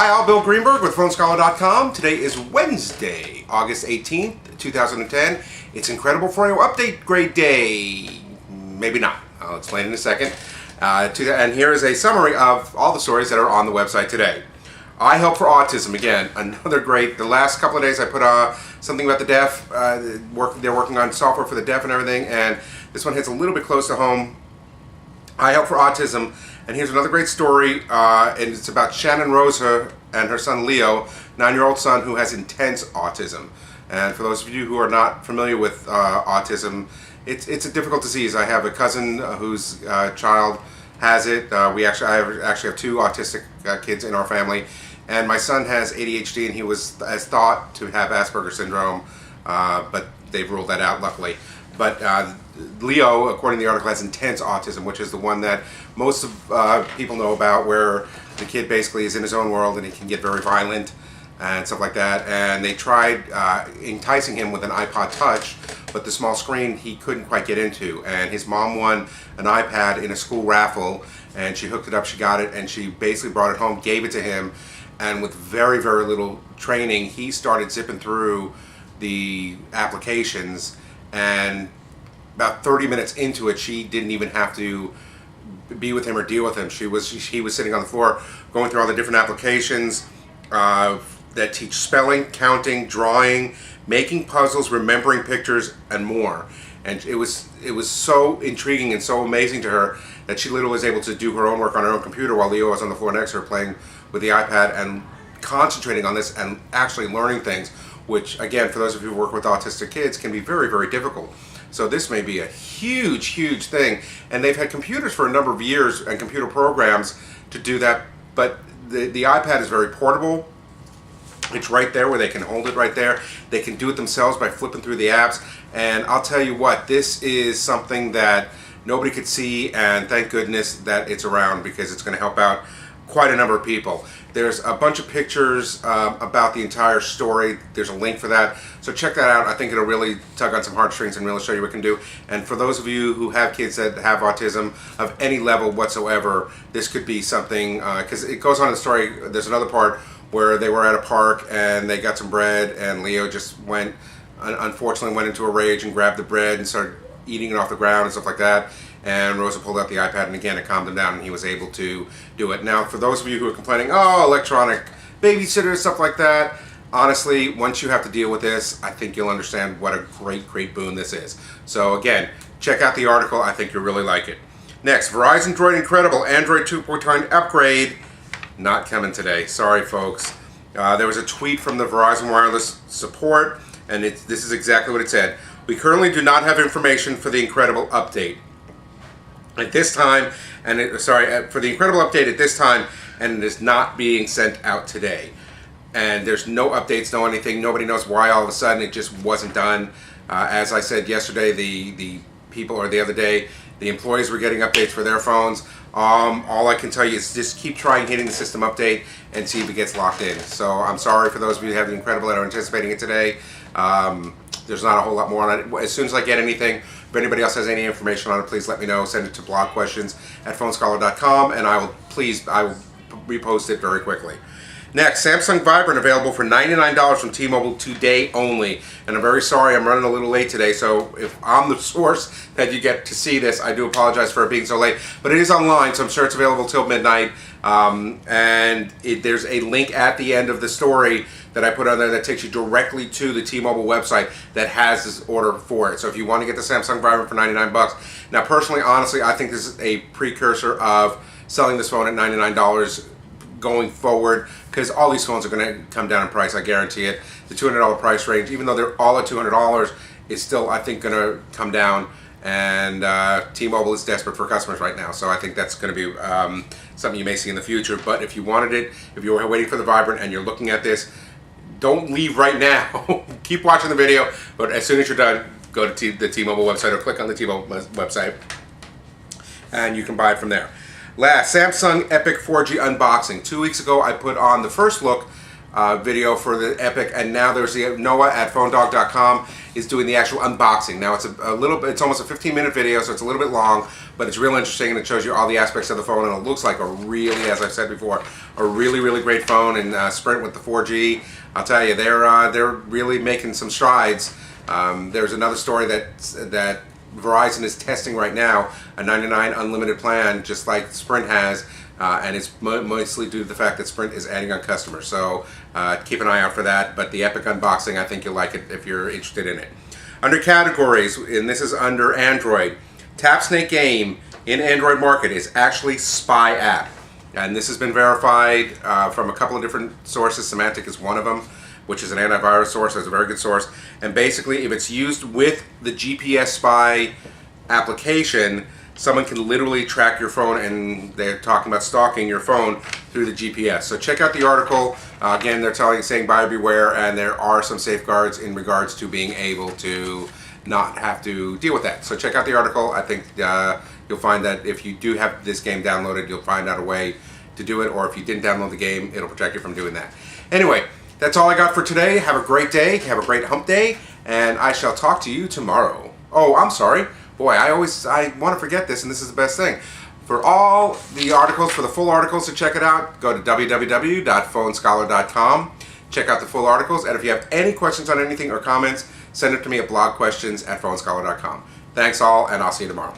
Hi, I'm Bill Greenberg with PhoneScholar.com. Today is Wednesday, August 18th, 2010. It's Incredible Froyo Update Grade Day. Maybe not. I'll explain in a second. And here is a summary of all the stories that are on the website today. I Help for Autism, again, another great. The last couple of days I put something about the deaf. They're working on software for the deaf and everything, and this one hits a little bit close to home. I Help for Autism. And here's another great story, and it's about Shannon Rosa and her son Leo, 9-year-old son who has intense autism. And for those of you who are not familiar with autism, it's a difficult disease. I have a cousin whose child has it. I actually have two autistic kids in our family, and my son has ADHD, and he was thought to have Asperger's syndrome, but they've ruled that out, luckily. But Leo, according to the article, has intense autism, which is the one that most of people know about, where the kid basically is in his own world and he can get very violent and stuff like that. And they tried enticing him with an iPod Touch, but the small screen he couldn't quite get into. And his mom won an iPad in a school raffle, and she hooked it up, she got it, and she basically brought it home, gave it to him, and with very, very little training, he started zipping through the applications. And about 30 minutes into it, she didn't even have to be with him or deal with him. He was sitting on the floor going through all the different applications that teach spelling, counting, drawing, making puzzles, remembering pictures, and more. And it was so intriguing and so amazing to her that she literally was able to do her own work on her own computer while Leo was on the floor next to her playing with the iPad and concentrating on this and actually learning things, which, again, for those of you who work with autistic kids, can be very, very difficult. So this may be a huge, huge thing. And they've had computers for a number of years and computer programs to do that, but the iPad is very portable. It's right there where they can hold it right there. They can do it themselves by flipping through the apps. And I'll tell you what, this is something that nobody could see, and thank goodness that it's around, because it's going to help out quite a number of people. There's a bunch of pictures about the entire story. There's a link for that, so check that out. I think it'll really tug on some heartstrings and really show you what it can do. And for those of you who have kids that have autism of any level whatsoever, this could be something, because it goes on in the story. There's another part where they were at a park and they got some bread, and Leo just unfortunately went into a rage and grabbed the bread and started eating it off the ground and stuff like that. And Rosa pulled out the iPad, and again, it calmed him down, and he was able to do it. Now, for those of you who are complaining, oh, electronic babysitters, stuff like that, honestly, once you have to deal with this, I think you'll understand what a great, great boon this is. So again, check out the article. I think you'll really like it. Next, Verizon Droid Incredible Android 2.9 upgrade. Not coming today. Sorry, folks. There was a tweet from the Verizon Wireless support, and this is exactly what it said. We currently do not have information for the Incredible update at this time, for the Incredible update at this time, and it is not being sent out today. And there's no updates, no anything. Nobody knows why all of a sudden it just wasn't done. As I said yesterday, the people, or the other day, the employees were getting updates for their phones. All I can tell you is just keep trying hitting the system update and see if it gets locked in. So I'm sorry for those of you who have the Incredible that are anticipating it today. There's not a whole lot more on it. As soon as I get anything, if anybody else has any information on it, please let me know. Send it to blogquestions@PhoneScholar.com, and I will repost it very quickly. Next, Samsung Vibrant available for $99 from T-Mobile today only. And I'm very sorry, I'm running a little late today, so if I'm the source that you get to see this, I do apologize for it being so late. But it is online, so I'm sure it's available till midnight. There's a link at the end of the story that I put on there that takes you directly to the T-Mobile website that has this order for it. So if you want to get the Samsung Vibrant for 99 bucks. Now, personally, honestly, I think this is a precursor of selling this phone at $99 going forward, because all these phones are going to come down in price, I guarantee it. The $200 price range, even though they're all at $200, is still, I think, going to come down. And T-Mobile is desperate for customers right now, so I think that's going to be something you may see in the future. But if you wanted it, if you were waiting for the Vibrant and you're looking at this, don't leave right now. Keep watching the video, but as soon as you're done, go to the T-Mobile website or click on the T-Mobile website, and you can buy it from there. Last, Samsung Epic 4G unboxing. 2 weeks ago, I put on the first look video for the Epic, and now there's the Noah at PhoneDog.com is doing the actual unboxing. Now it's a little bit, it's almost a 15-minute video, so it's a little bit long, but it's real interesting, and it shows you all the aspects of the phone, and it looks like a really, as I've said before, a really, really great phone. And Sprint with the 4G, I'll tell you, they're really making some strides. There's another story that Verizon is testing right now, a $99 unlimited plan, just like Sprint has, and it's mostly due to the fact that Sprint is adding on customers. So keep an eye out for that. But the Epic unboxing, I think you'll like it if you're interested in it. Under categories, and this is under Android, Tap Snake Game in Android market is actually spy app. And this has been verified from a couple of different sources. Symantec is one of them, which is an antivirus source. It's a very good source. And basically, if it's used with the GPS spy application, someone can literally track your phone, and they're talking about stalking your phone through the GPS. So check out the article. Again, they're saying buyer beware, and there are some safeguards in regards to being able to not have to deal with that. So check out the article. I think you'll find that if you do have this game downloaded, you'll find out a way to do it, or if you didn't download the game, it'll protect you from doing that. Anyway, that's all I got for today. Have a great day. Have a great hump day, and I shall talk to you tomorrow. Oh, I'm sorry. Boy, I want to forget this, and this is the best thing. For all the articles, for the full articles to check it out, go to www.phonescholar.com. Check out the full articles, and if you have any questions on anything or comments, send it to me at blogquestions@phonescholar.com. Thanks all, and I'll see you tomorrow.